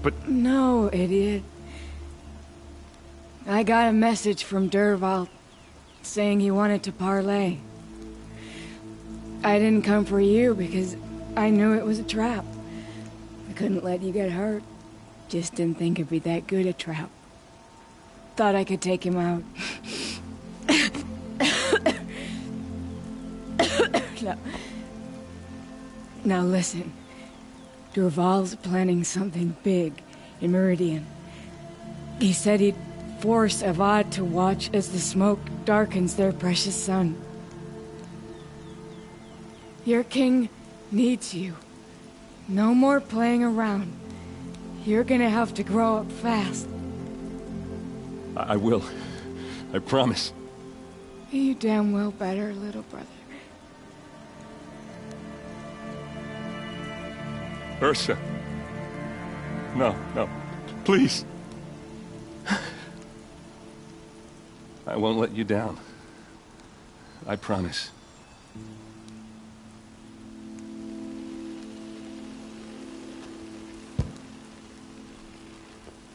but... No, idiot. I got a message from Dervahl saying he wanted to parlay. I didn't come for you because I knew it was a trap. I couldn't let you get hurt. Just didn't think it'd be that good a trap. Thought I could take him out. Now listen. Dervahl's planning something big in Meridian. He said he'd force Avad to watch as the smoke darkens their precious sun. Your king needs you. No more playing around. You're gonna have to grow up fast. I will. I promise. You damn well better, little brother. Ursa. No, no. Please. I won't let you down. I promise.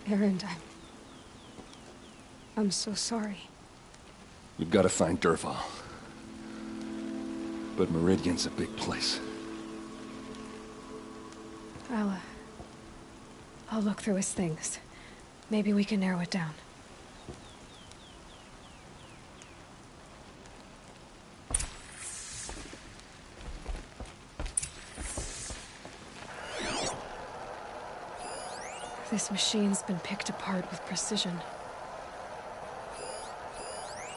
Erend, I'm so sorry. We've got to find Dervahl. But Meridian's a big place. I'll look through his things. Maybe we can narrow it down. This machine's been picked apart with precision.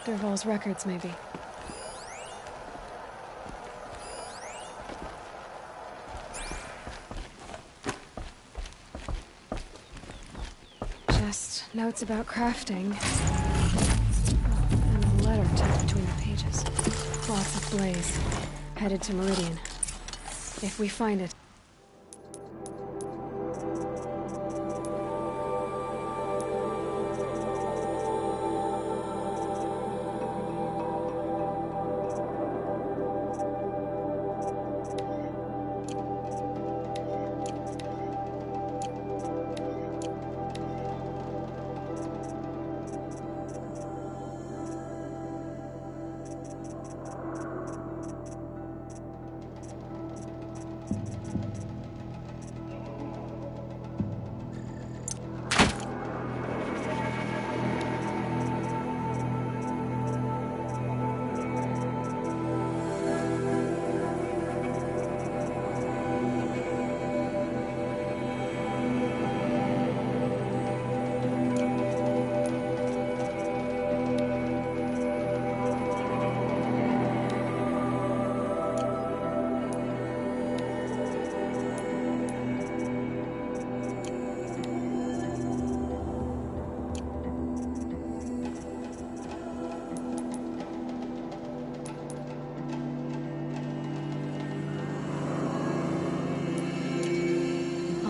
Dervahl's records, maybe. Just notes about crafting. Oh, and a letter tucked between the pages. Lots of blaze. Headed to Meridian. If we find it...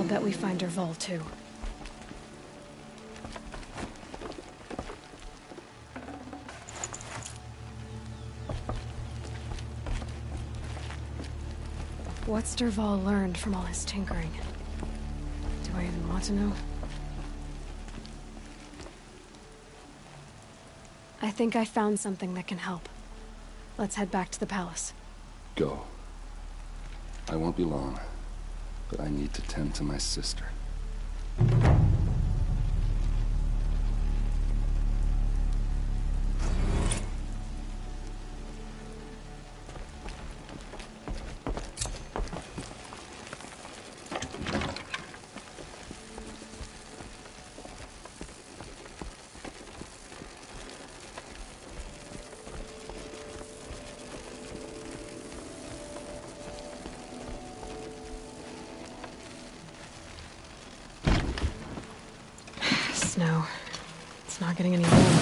Bet we find Dervahl too. What's Dervahl learned from all his tinkering? Do I even want to know? I think I found something that can help. Let's head back to the palace. Go. I won't be long. But I need to tend to my sister. Snow. It's not getting any warmer.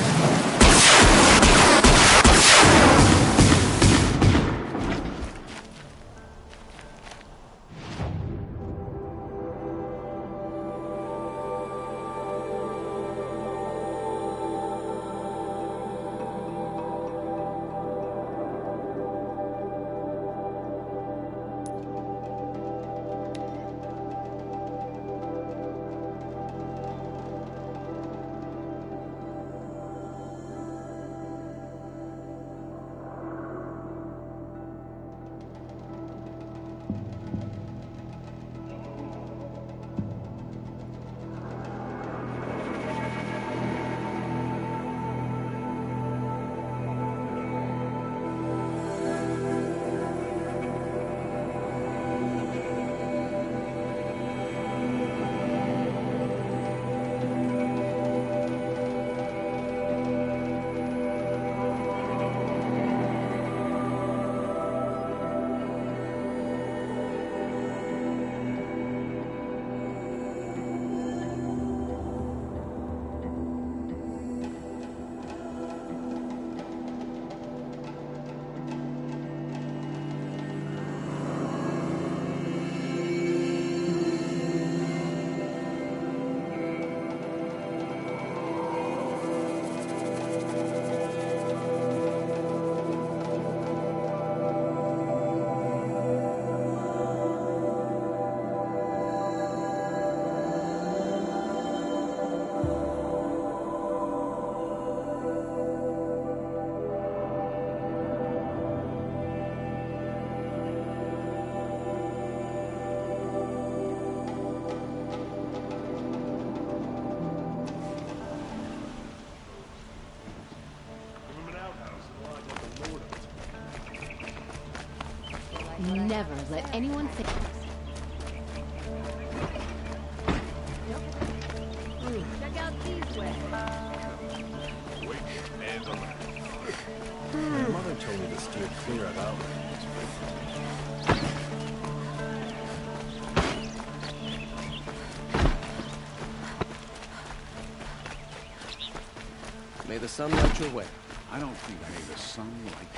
Never let anyone think... Check out these ways. My mother told me to steer clear of outlets. May the sun light your way. I don't think I made the sun like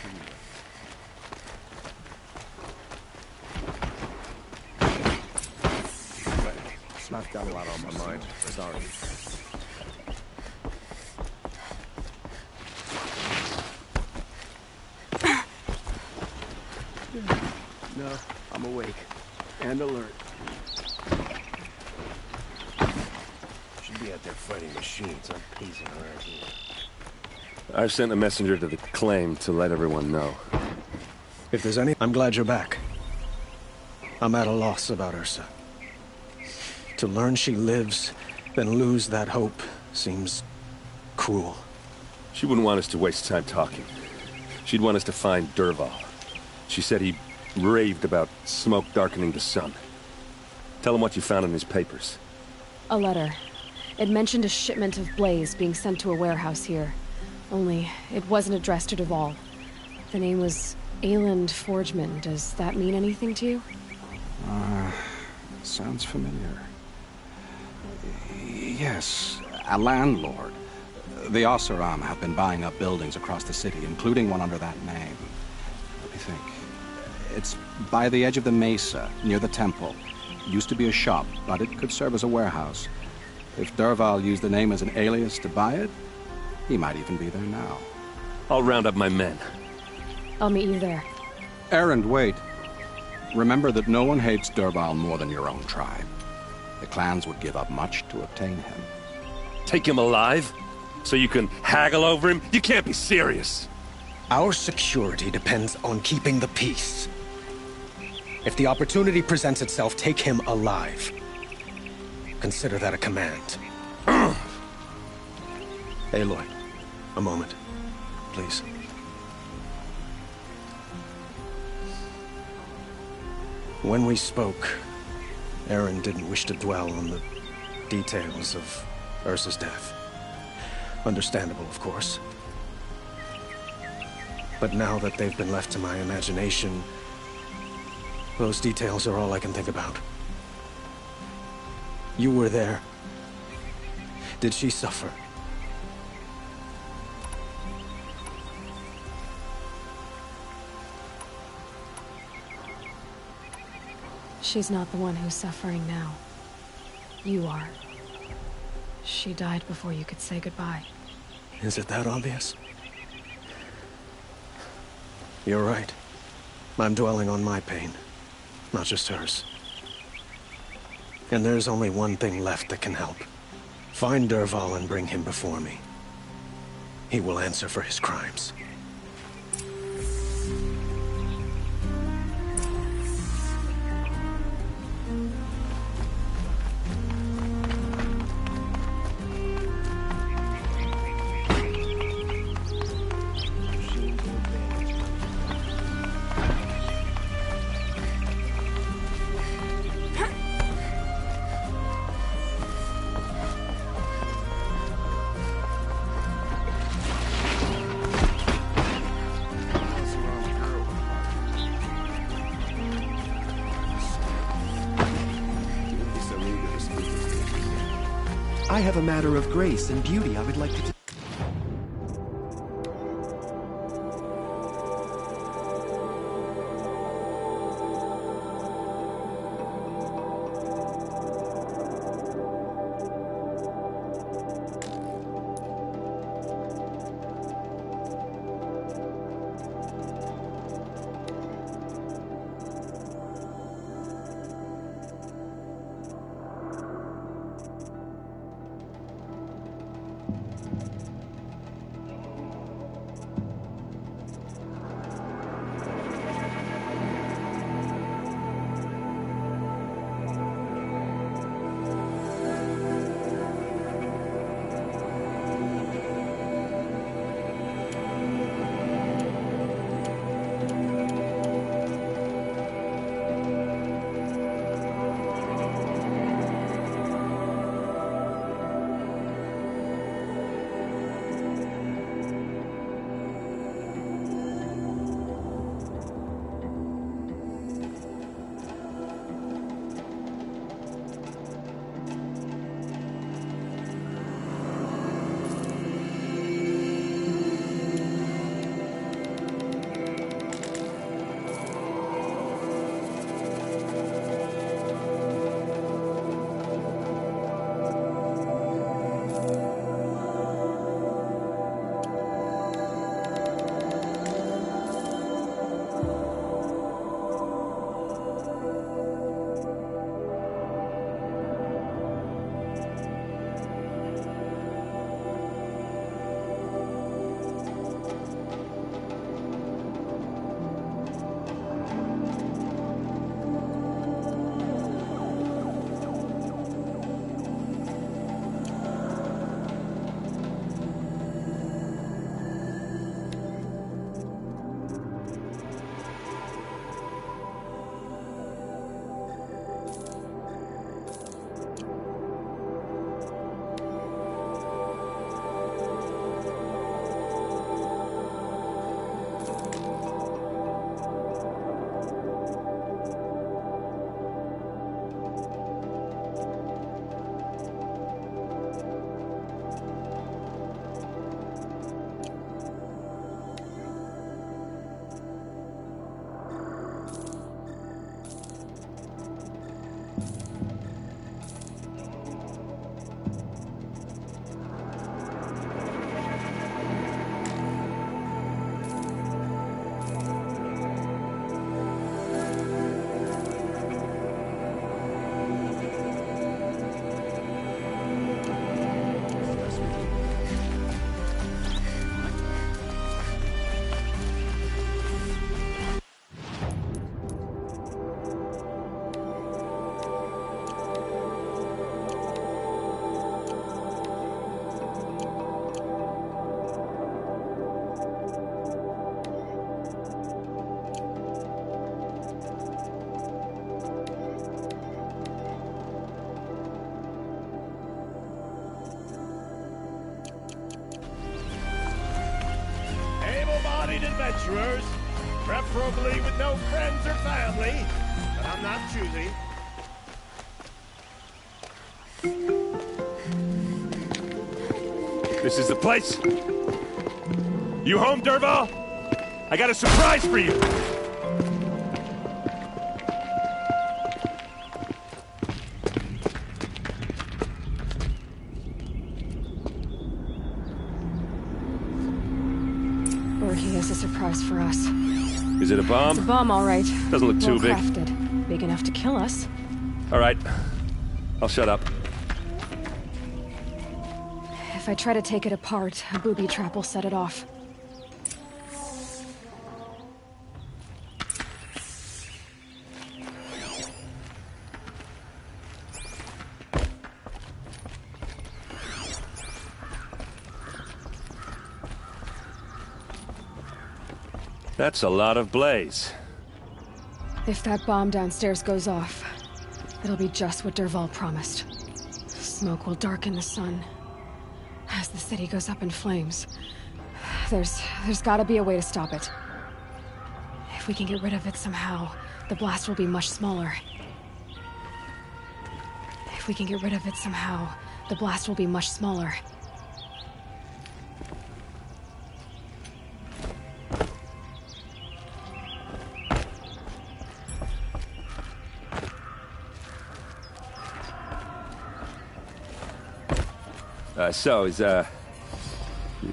I've got a lot on my mind. Sorry. No, I'm awake. And alert. Should be out there fighting machines. I'm pacing around here. I've sent a messenger to the claim to let everyone know. If there's any... I'm glad you're back. I'm at a loss about Ursa. To learn she lives, then lose that hope, seems cruel. She wouldn't want us to waste time talking. She'd want us to find Dervahl. She said he raved about smoke darkening the sun. Tell him what you found in his papers. A letter. It mentioned a shipment of Blaze being sent to a warehouse here. Only, it wasn't addressed to Dervahl. The name was Ayland Forgeman. Does that mean anything to you? Sounds familiar. Yes, a landlord. The Oseram have been buying up buildings across the city, including one under that name. Let me think. It's by the edge of the mesa, near the temple. Used to be a shop, but it could serve as a warehouse. If Dervahl used the name as an alias to buy it, he might even be there now. I'll round up my men. I'll meet you there. Erend, wait. Remember that no one hates Dervahl more than your own tribe. The clans would give up much to obtain him. Take him alive? So you can haggle over him? You can't be serious. Our security depends on keeping the peace. If the opportunity presents itself, take him alive. Consider that a command. Aloy, a moment, please. When we spoke, Erend didn't wish to dwell on the details of Ursa's death. Understandable, of course. But now that they've been left to my imagination, those details are all I can think about. You were there. Did she suffer? She's not the one who's suffering now. You are. She died before you could say goodbye. Is it that obvious? You're right. I'm dwelling on my pain, not just hers. And there's only one thing left that can help. Find Dervahl and bring him before me. He will answer for his crimes. I have a matter of grace and beauty I would like to... adventurers, preferably with no friends or family, but I'm not choosy. This is the place. You home, Dervahl? I got a surprise for you. Orky has a surprise for us. Is it a bomb? It's a bomb, all right. Doesn't look too big. Well-crafted. Big enough to kill us. All right. I'll shut up. If I try to take it apart, a booby trap will set it off. That's a lot of blaze. If that bomb downstairs goes off, it'll be just what Dervahl promised. Smoke will darken the sun. As the city goes up in flames, there's gotta be a way to stop it. If we can get rid of it somehow, the blast will be much smaller. If we can get rid of it somehow, the blast will be much smaller.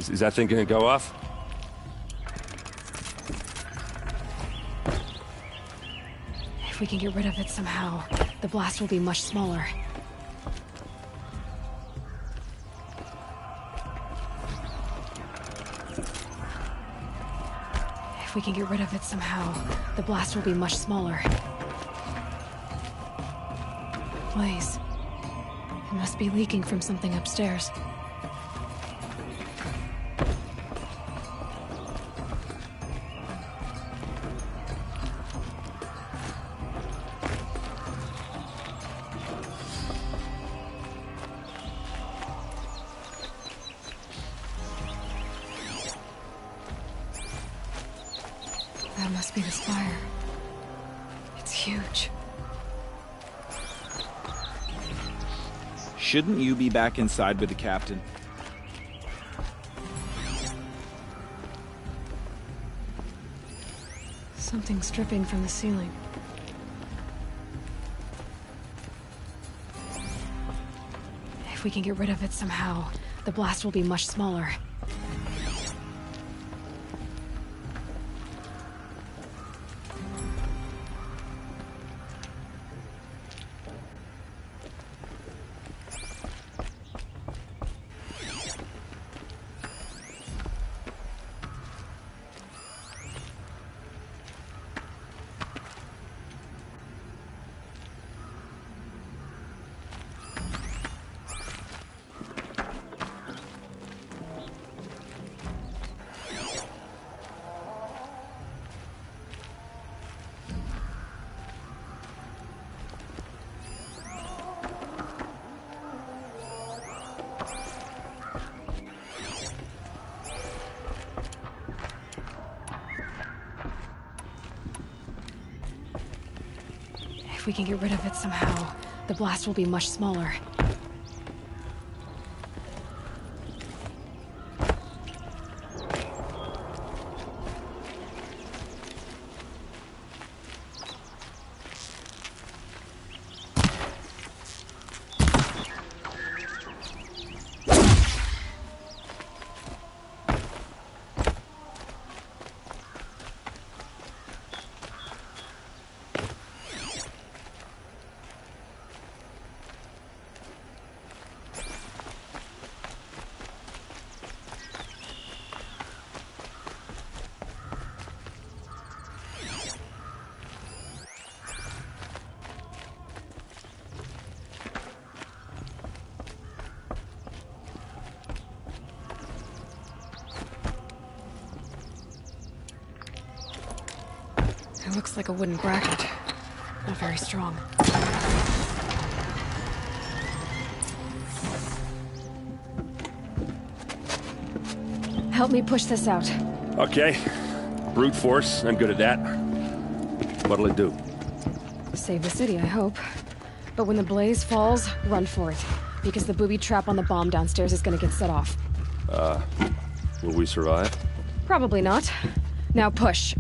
Is that thing gonna go off? If we can get rid of it somehow, the blast will be much smaller. If we can get rid of it somehow, the blast will be much smaller. Blaze. It must be leaking from something upstairs. That must be the spire. It's huge. Shouldn't you be back inside with the captain? Something's dripping from the ceiling. If we can get rid of it somehow, the blast will be much smaller. If we can get rid of it somehow, the blast will be much smaller. It looks like a wooden bracket. Not very strong. Help me push this out. Okay. Brute force, I'm good at that. What'll it do? Save the city, I hope. But when the blaze falls, run for it. Because the booby trap on the bomb downstairs is gonna get set off. Will we survive? Probably not. Now push.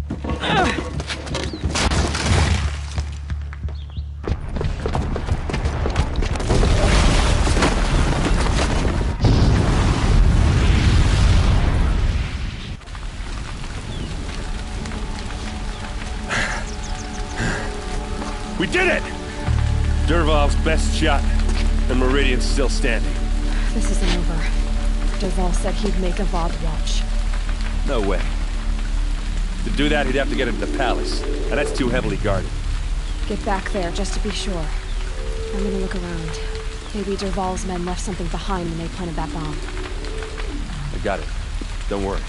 We did it! Dervahl's best shot, and Meridian's still standing. This isn't over. Dervahl said he'd make a VOD watch. No way. To do that, he'd have to get into the palace, and that's too heavily guarded. Get back there, just to be sure. I'm gonna look around. Maybe Dervahl's men left something behind when they planted that bomb. I got it. Don't worry.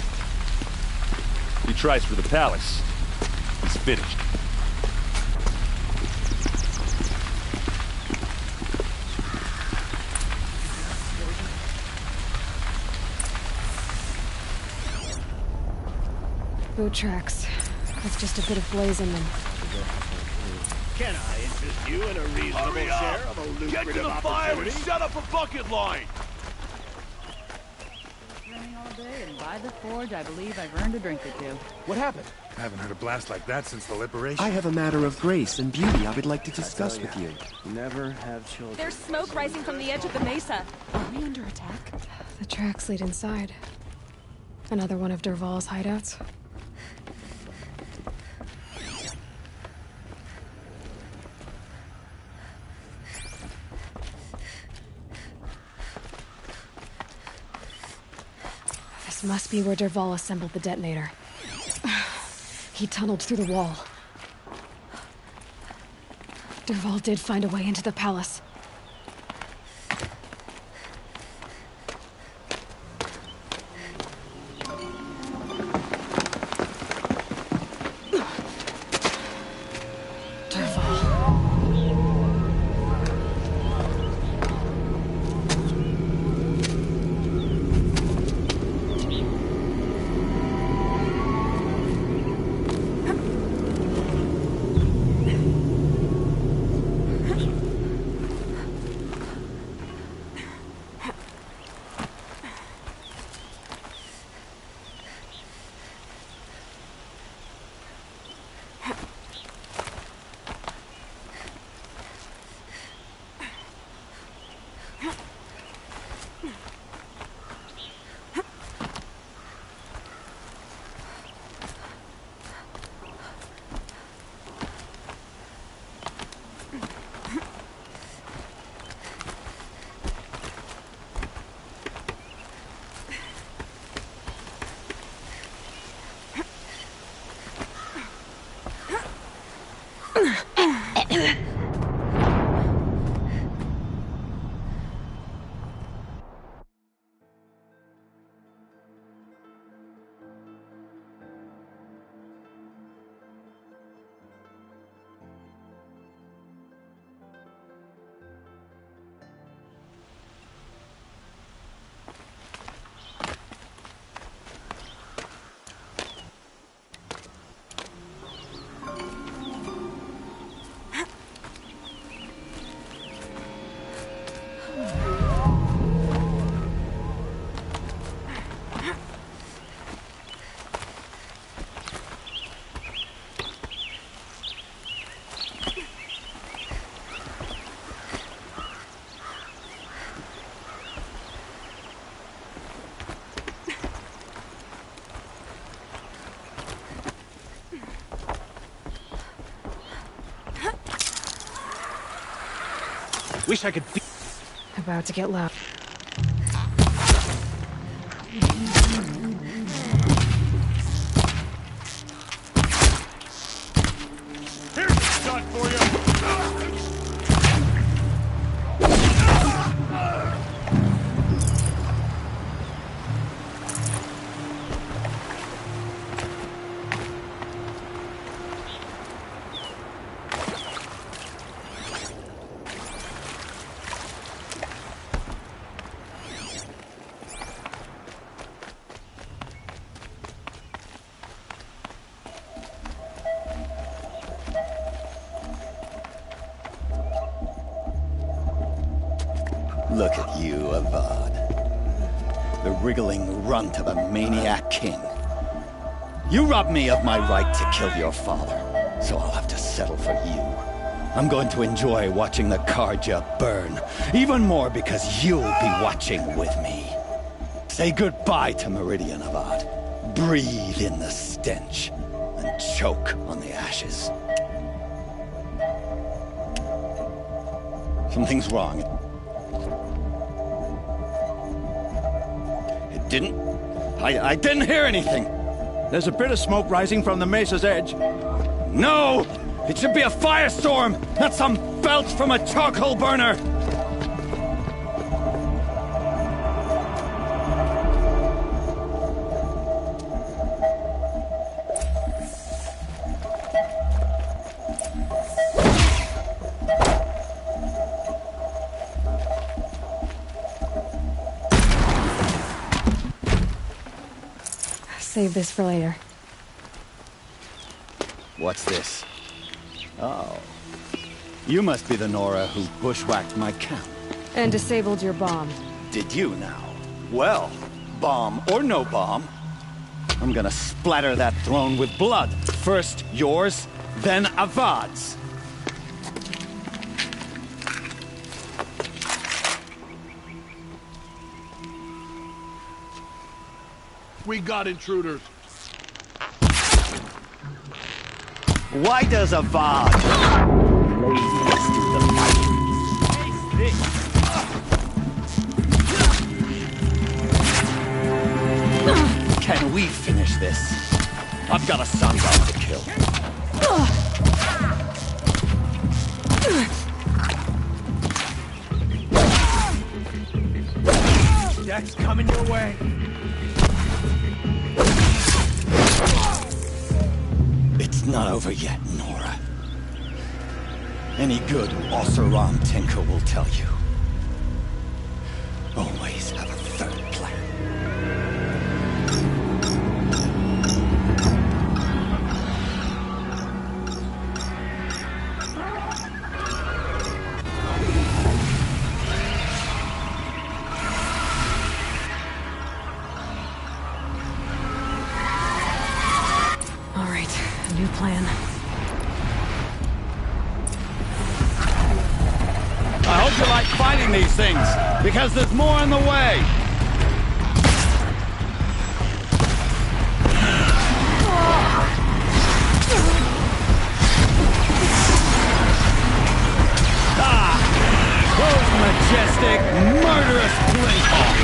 He tries for the palace. He's finished. Boot tracks. With just a bit of blaze in them. Can I interest you in a reasonable share of a lucrative opportunity? Set up a bucket line! Running all day, and by the forge, I believe I've earned a drink or two. What happened? I haven't heard a blast like that since the liberation. I have a matter of grace and beauty I would like to discuss with you. Never have children. There's smoke rising from the edge of the mesa. Are we under attack? The tracks lead inside. Another one of Dervahl's hideouts. This must be where Dervahl assembled the detonator. He tunneled through the wall. Dervahl did find a way into the palace. Wish I could About to get loud. Here's a shot for you! Look at you, Avad. The wriggling runt of a maniac king. You robbed me of my right to kill your father, so I'll have to settle for you. I'm going to enjoy watching the Carja burn, even more because you'll be watching with me. Say goodbye to Meridian, Avad. Breathe in the stench, and choke on the ashes. Something's wrong. It didn't... I didn't hear anything. There's a bit of smoke rising from the mesa's edge. No! It should be a firestorm, not some belch from a charcoal burner! Save this for later. What's this? Oh. You must be the Nora who bushwhacked my camp. And disabled your bomb. Did you now? Well, bomb or no bomb, I'm gonna splatter that throne with blood. First yours, then Avad's. We got intruders. Why does Avad laziness do the fighting? Can we finish this? I've got a son to kill. Death's coming your way. It's not over yet, Nora. Any good Oseram tinker will tell you. Always have a third plan. New plan. I hope you like fighting these things, because there's more in the way. Ah! Those majestic, murderous flinthawks!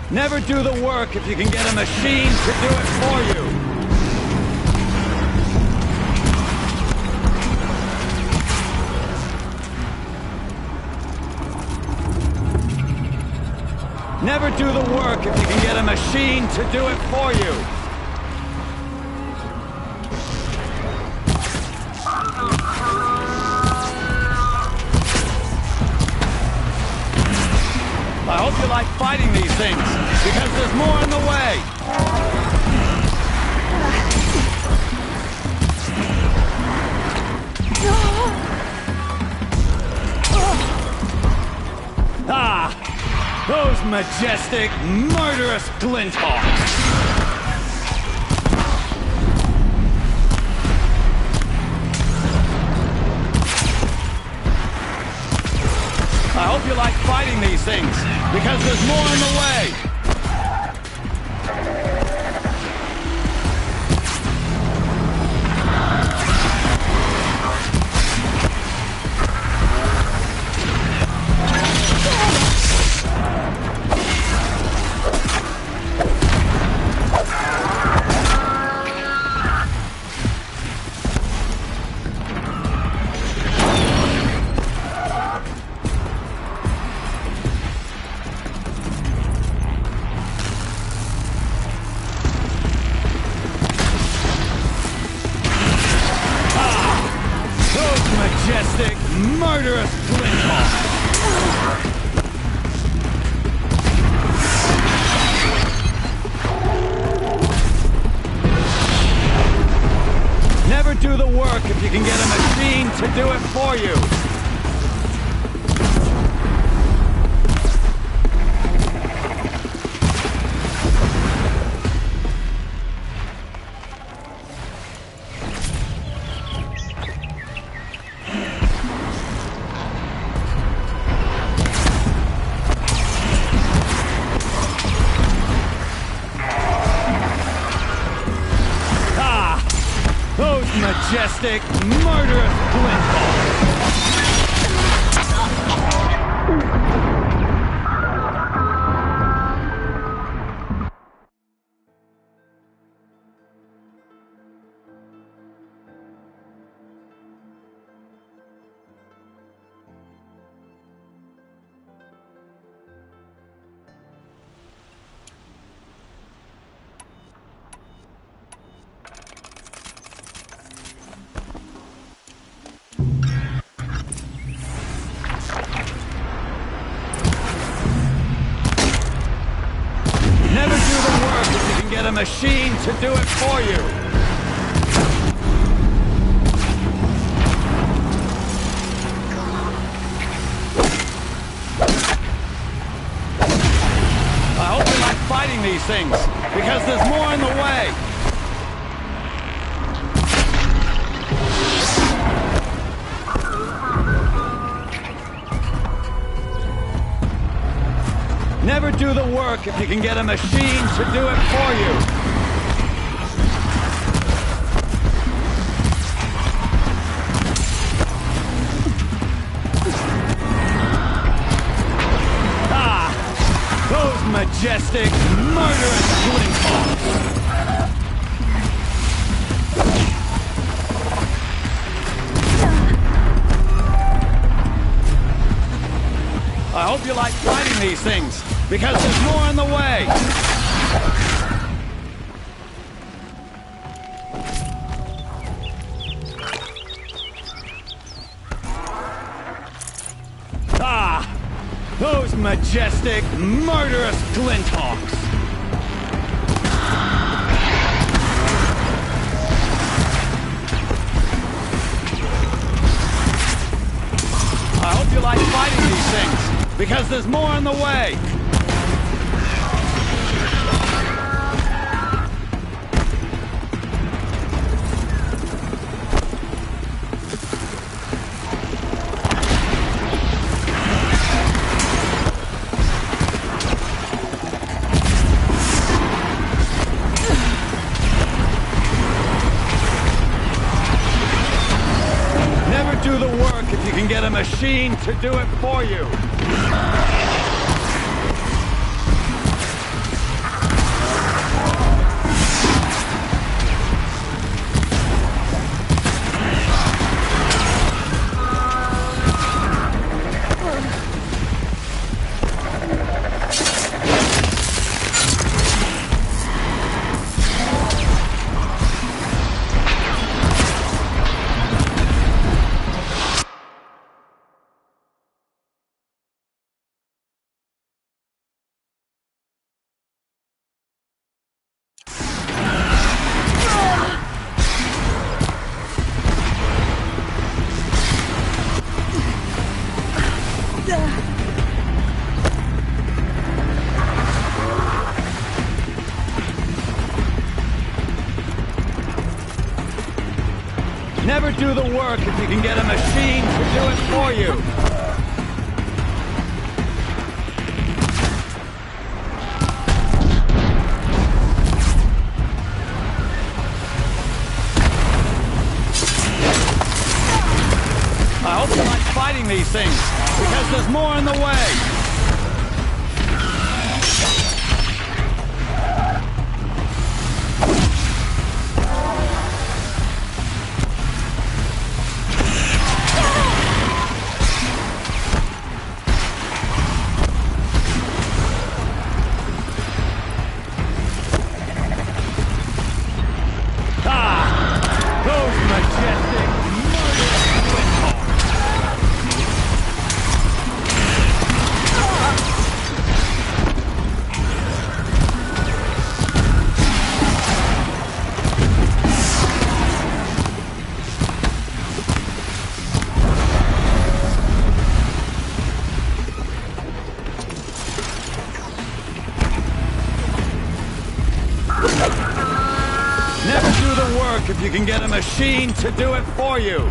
Never do the work if you can get a machine to do it for you. Never do the work if you can get a machine to do it for you. I hope you like fighting these things, because there's more in the way. Ah! Those majestic, murderous glinthawks! I hope you like fighting these things, because there's more in the way. do it for you. Majestic, murderous glint. A machine to do it for you. I hope you like fighting these things, because there's more in the way. Never do the work if you can get a machine to do it for you. Ah! Those majestic, murderous glint. I hope you like fighting these things, because there's more in the way! Ah! Those majestic, murderous Glinthawks! I hope you like fighting these things, because there's more in the way! Do the work if you can get a machine to do it for you. Never do the work if you can get a machine to do it for you. I hope you like fighting these things, because there's more in the way. work if you can get a machine to do it for you.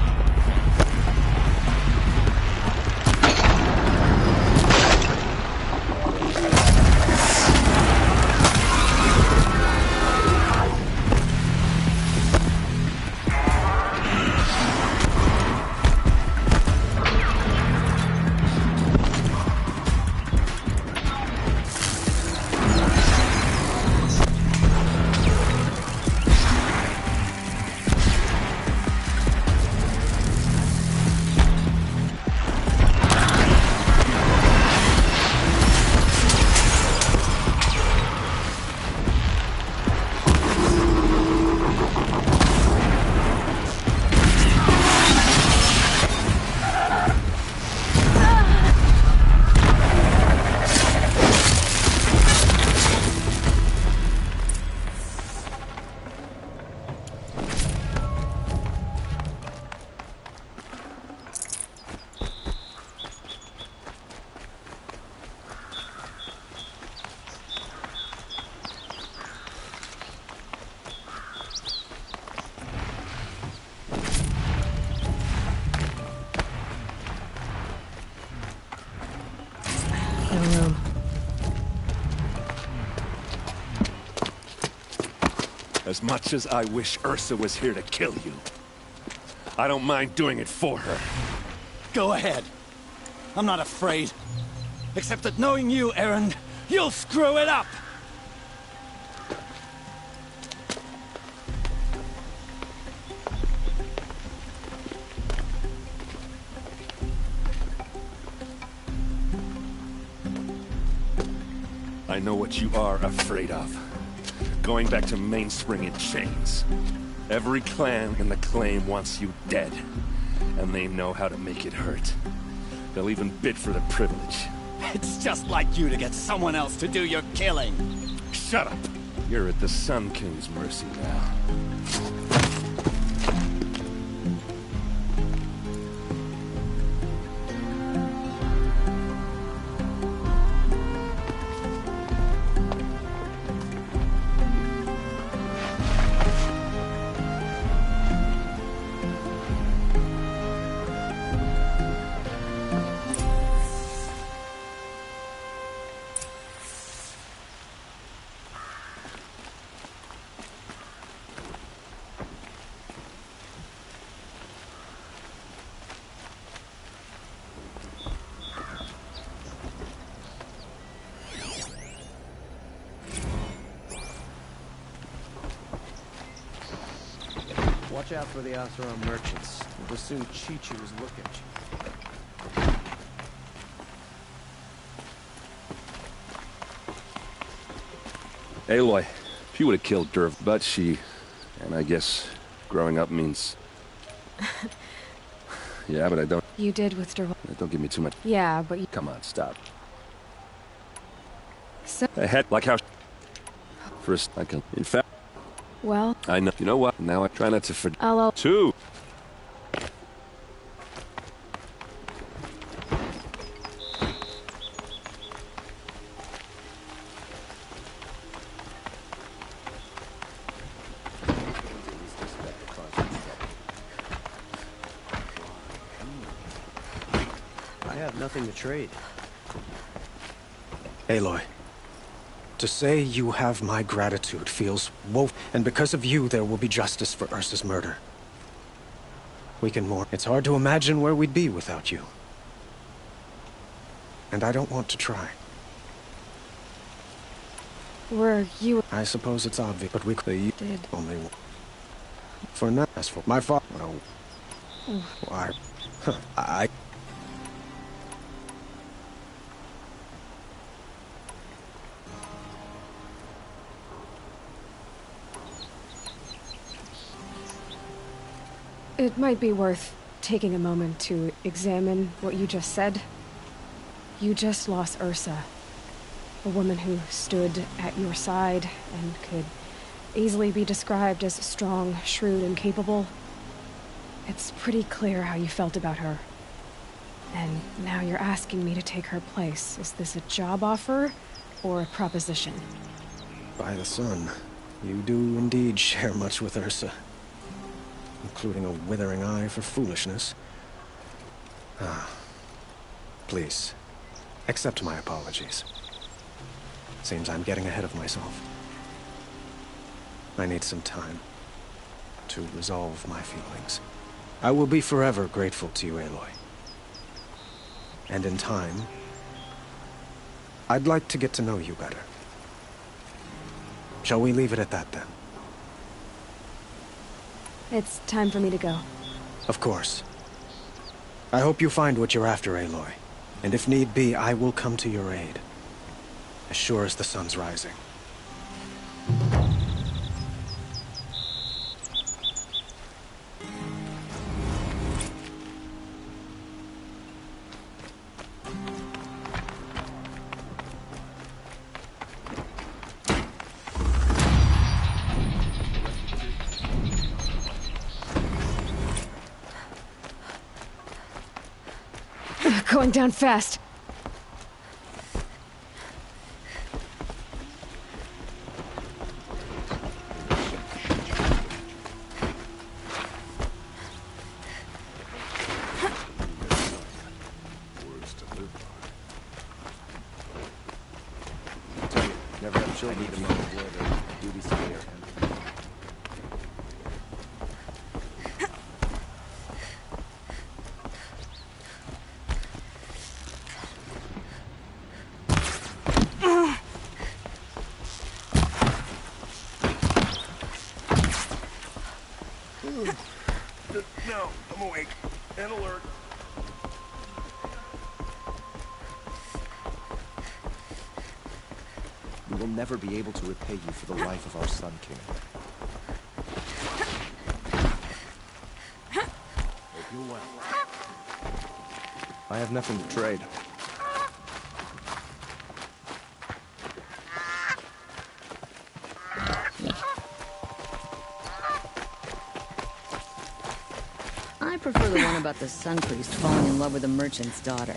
As much as I wish Ursa was here to kill you, I don't mind doing it for her. Go ahead. I'm not afraid. Except that knowing you, Erend, you'll screw it up! I know what you are afraid of. Going back to Mainspring in chains. Every clan in the Claim wants you dead. And they know how to make it hurt. They'll even bid for the privilege. It's just like you to get someone else to do your killing. Shut up! You're at the Sun King's mercy now. Watch out for the Oseram merchants. We'll assume Chi-Chi was looking at you. Aloy, she would have killed Derv, but she... And I guess growing up means... Yeah, but I don't... You did with Derval. Don't give me too much... Yeah, but you... Come on, stop. So... Ahead, like how... First, I can... In fact... Well... I know. You know what? Now I try not to forget... I'll... Two! I have nothing to trade. Aloy. To say you have my gratitude feels woeful, and because of you there will be justice for Ursa's murder. We can mourn. It's hard to imagine where we'd be without you. And I don't want to try. Were you... I suppose it's obvious, but we did only one. For now, as for my father... No. I... It might be worth taking a moment to examine what you just said. You just lost Ursa. A woman who stood at your side and could easily be described as strong, shrewd, and capable. It's pretty clear how you felt about her. And now you're asking me to take her place. Is this a job offer or a proposition? By the sun, you do indeed share much with Ursa. including a withering eye for foolishness. Please, accept my apologies. Seems I'm getting ahead of myself. I need some time to resolve my feelings. I will be forever grateful to you, Aloy. And in time, I'd like to get to know you better. Shall we leave it at that, then? It's time for me to go. Of course. I hope you find what you're after, Aloy. And if need be, I will come to your aid. As sure as the sun's rising. Going down fast. Never have children to make wood or duty severe. No, I'm awake and alert. We will never be able to repay you for the life of our Sun King. Hope you're well. I have nothing to trade. I prefer the one about the Sun Priest falling in love with a merchant's daughter.